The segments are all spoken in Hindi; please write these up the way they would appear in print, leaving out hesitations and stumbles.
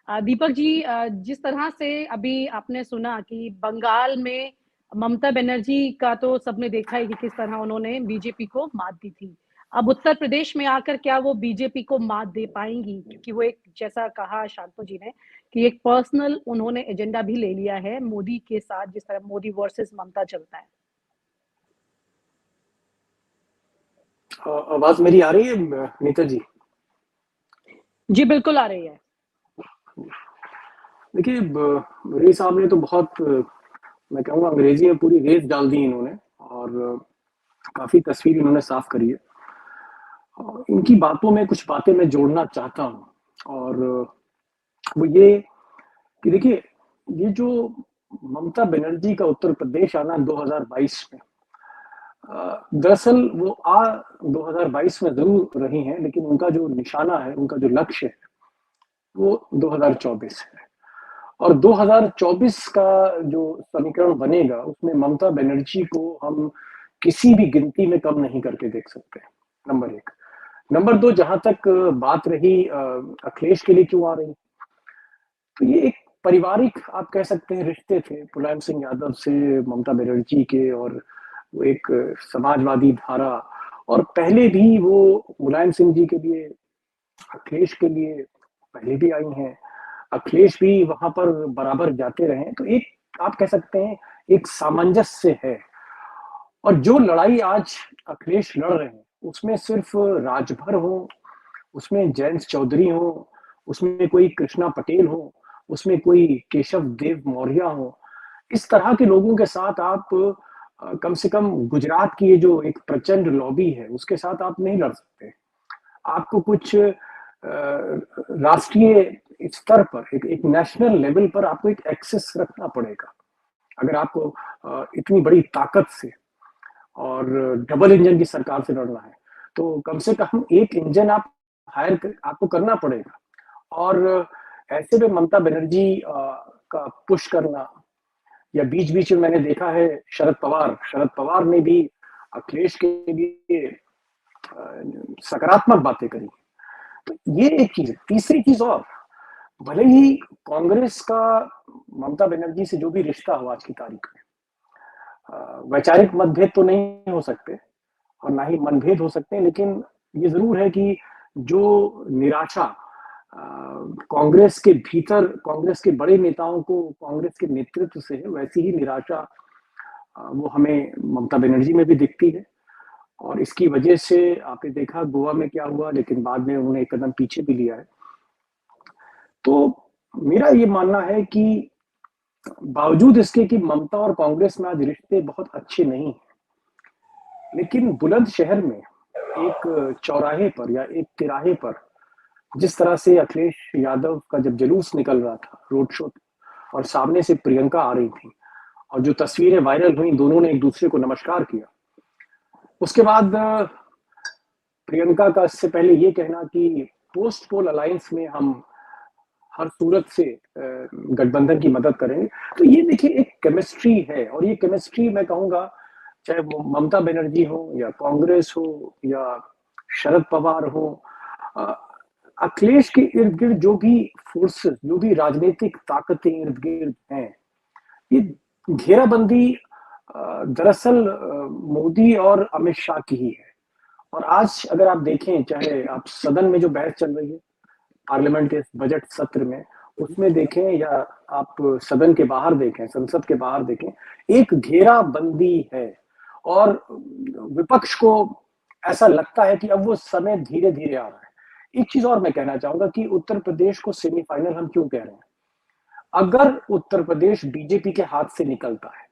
दीपक जी, जिस तरह से अभी आपने सुना कि बंगाल में ममता बनर्जी का तो सबने देखा है कि किस तरह उन्होंने बीजेपी को मात दी थी। अब उत्तर प्रदेश में आकर क्या वो बीजेपी को मात दे पाएंगी? क्योंकि वो एक, जैसा कहा शांतनु जी ने, कि एक पर्सनल उन्होंने एजेंडा भी ले लिया है मोदी के साथ, जिस तरह मोदी वर्सेस ममता चलता है। आवाज मेरी आ रही है नीता जी? जी बिल्कुल आ रही है। देखिए, रेई साहब ने तो बहुत मैं कहूँगा अंग्रेजी में पूरी रेस डाल दी इन्होंने, और काफी तस्वीर इन्होंने साफ करी है। और इनकी बातों में कुछ बातें मैं जोड़ना चाहता हूँ, और वो ये कि देखिए, ये जो ममता बनर्जी का उत्तर प्रदेश आना 2022 में, दरअसल वो 2022 में जरूर रही हैं, लेकिन उनका जो निशाना है, उनका जो लक्ष्य है, वो 2024 है। और 2024 का जो समीकरण बनेगा, उसमें ममता बनर्जी को हम किसी भी गिनती में कम नहीं करके देख सकते। नंबर एक। नंबर दो, जहां तक बात रही अखिलेश के लिए क्यों आ रही, तो ये एक पारिवारिक आप कह सकते हैं रिश्ते थे मुलायम सिंह यादव से ममता बनर्जी के, और वो एक समाजवादी धारा, और पहले भी वो मुलायम सिंह जी के लिए, अखिलेश के लिए पहले भी आई हैं। अखिलेश भी वहां पर बराबर जाते रहे, तो एक आप कह सकते हैं एक सामंजस्य है। और जो लड़ाई आज अखिलेश लड़ रहे हैं, उसमें सिर्फ राजभर हो, उसमें जयंत चौधरी हो, उसमें कोई कृष्णा पटेल हो, उसमें कोई केशव देव मौर्य हो, इस तरह के लोगों के साथ आप कम से कम गुजरात की ये जो एक प्रचंड लॉबी है, उसके साथ आप नहीं लड़ सकते। आपको कुछ राष्ट्रीय स्तर पर, एक नेशनल लेवल पर आपको एक एक्सेस रखना पड़ेगा, अगर आपको इतनी बड़ी ताकत से और डबल इंजन की सरकार से लड़ना है। तो कम से कम एक इंजन आप आपको करना पड़ेगा। और ऐसे में ममता बनर्जी का पुश करना, या बीच बीच में मैंने देखा है शरद पवार ने भी अखिलेश के लिए सकारात्मक बातें करी। तो ये एक चीज है। तीसरी चीज, और भले ही कांग्रेस का ममता बनर्जी से जो भी रिश्ता हो आज की तारीख में, वैचारिक मतभेद तो नहीं हो सकते और ना ही मनभेद हो सकते हैं, लेकिन ये जरूर है कि जो निराशा कांग्रेस के भीतर, कांग्रेस के बड़े नेताओं को कांग्रेस के नेतृत्व से है, वैसी ही निराशा वो हमें ममता बनर्जी में भी दिखती है। और इसकी वजह से आपने देखा गोवा में क्या हुआ, लेकिन बाद में उन्होंने एक कदम पीछे भी लिया है। तो मेरा ये मानना है कि बावजूद इसके कि ममता और कांग्रेस में आज रिश्ते बहुत अच्छे नहीं हैं, लेकिन बुलंदशहर में एक चौराहे पर या एक तिराहे पर जिस तरह से अखिलेश यादव का जब जुलूस निकल रहा था रोड शो, और सामने से प्रियंका आ रही थी, और जो तस्वीरें वायरल हुई, दोनों ने एक दूसरे को नमस्कार किया। उसके बाद प्रियंका का इससे पहले ये कहना कि पोस्ट पोल अलायंस में हम हर सूरत से गठबंधन की मदद करेंगे। तो ये देखिए एक केमिस्ट्री है, और ये केमिस्ट्री मैं कहूंगा, चाहे वो ममता बनर्जी हो या कांग्रेस हो या शरद पवार हो, अखिलेश के इर्द गिर्द जो भी फोर्सेस, जो भी राजनीतिक ताकतें इर्द गिर्द हैं, ये घेराबंदी दरअसल मोदी और अमित शाह की ही है। और आज अगर आप देखें, चाहे आप सदन में जो बहस चल रही है पार्लियामेंट के बजट सत्र में, उसमें देखें, या आप सदन के बाहर देखें, संसद के बाहर देखें, एक घेराबंदी है। और विपक्ष को ऐसा लगता है कि अब वो समय धीरे धीरे आ रहा है। एक चीज और मैं कहना चाहूंगा कि उत्तर प्रदेश को सेमीफाइनल हम क्यों कह रहे हैं। अगर उत्तर प्रदेश बीजेपी के हाथ से निकलता है,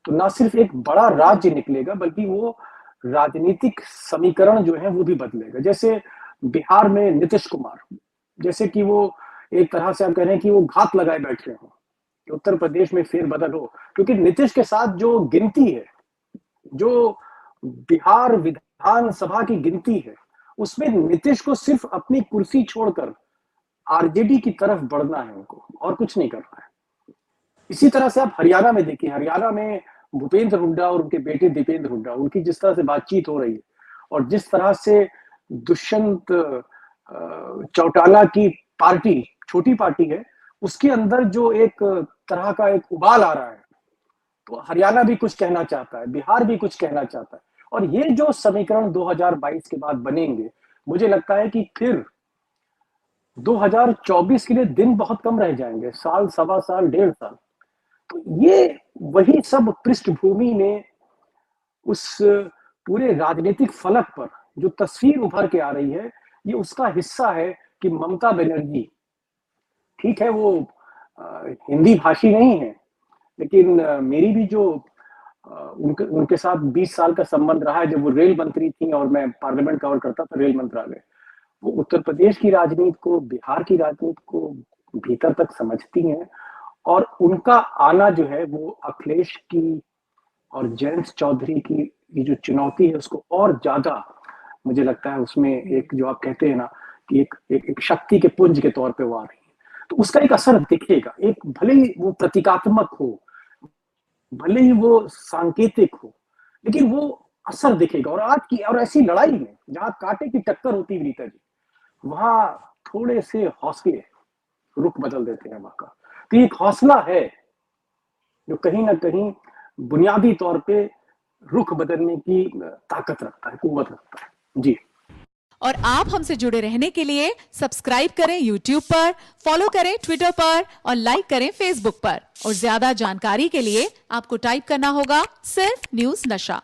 तो ना सिर्फ एक बड़ा राज्य निकलेगा, बल्कि वो राजनीतिक समीकरण जो है वो भी बदलेगा। जैसे बिहार में नीतीश कुमार, जैसे कि वो एक तरह से आप कह रहे हैं कि वो घात लगाए बैठे हो कि उत्तर प्रदेश में फेरबदल हो, क्योंकि नीतीश के साथ जो गिनती है, जो बिहार विधानसभा की गिनती है, उसमें नीतीश को सिर्फ अपनी कुर्सी छोड़कर आरजेडी की तरफ बढ़ना है, उनको और कुछ नहीं करना है। इसी तरह से आप हरियाणा में देखिए, हरियाणा में भूपेंद्र हुड्डा और उनके बेटे दीपेंद्र हुड्डा, उनकी जिस तरह से बातचीत हो रही है, और जिस तरह से दुष्यंत चौटाला की पार्टी, छोटी पार्टी है उसके अंदर जो एक तरह का एक उबाल आ रहा है, तो हरियाणा भी कुछ कहना चाहता है, बिहार भी कुछ कहना चाहता है, और ये जो समीकरण 2022 के बाद बनेंगे, मुझे लगता है कि फिर 2024 के लिए दिन बहुत कम रह जाएंगे, साल, सवा साल, 1.5 साल। तो ये वही सब पृष्ठभूमि ने उस पूरे राजनीतिक फलक पर जो तस्वीर उभर के आ रही है, ये उसका हिस्सा है कि ममता बनर्जी, ठीक है वो हिंदी भाषी नहीं है, लेकिन मेरी भी जो उनके साथ 20 साल का संबंध रहा है, जब वो रेल मंत्री थी और मैं पार्लियामेंट कवर करता था, रेल मंत्रालय, वो उत्तर प्रदेश की राजनीति को, बिहार की राजनीति को भीतर तक समझती हैं, और उनका आना जो है वो अखिलेश की और जयंत चौधरी की ये जो चुनौती है, उसको और ज्यादा, मुझे लगता है उसमें एक जो आप कहते हैं ना कि एक शक्ति के पुंज के तौर पे वो आ रही है, तो उसका एक असर दिखेगा। एक भले ही वो प्रतीकात्मक हो, भले ही वो सांकेतिक हो, लेकिन वो असर दिखेगा। और आज की और ऐसी लड़ाई में जहां कांटे की टक्कर होती है रीता जी, वहां थोड़े से हौसले रुख बदल देते हैं वहां का। तो एक हौसला है जो कहीं ना कहीं बुनियादी तौर पे रुख बदलने की ताकत रखता है, कुव्वत रखता है। जी। और आप हमसे जुड़े रहने के लिए सब्सक्राइब करें YouTube पर, फॉलो करें Twitter पर और लाइक करें Facebook पर। और ज्यादा जानकारी के लिए आपको टाइप करना होगा सिर्फ न्यूज नशा।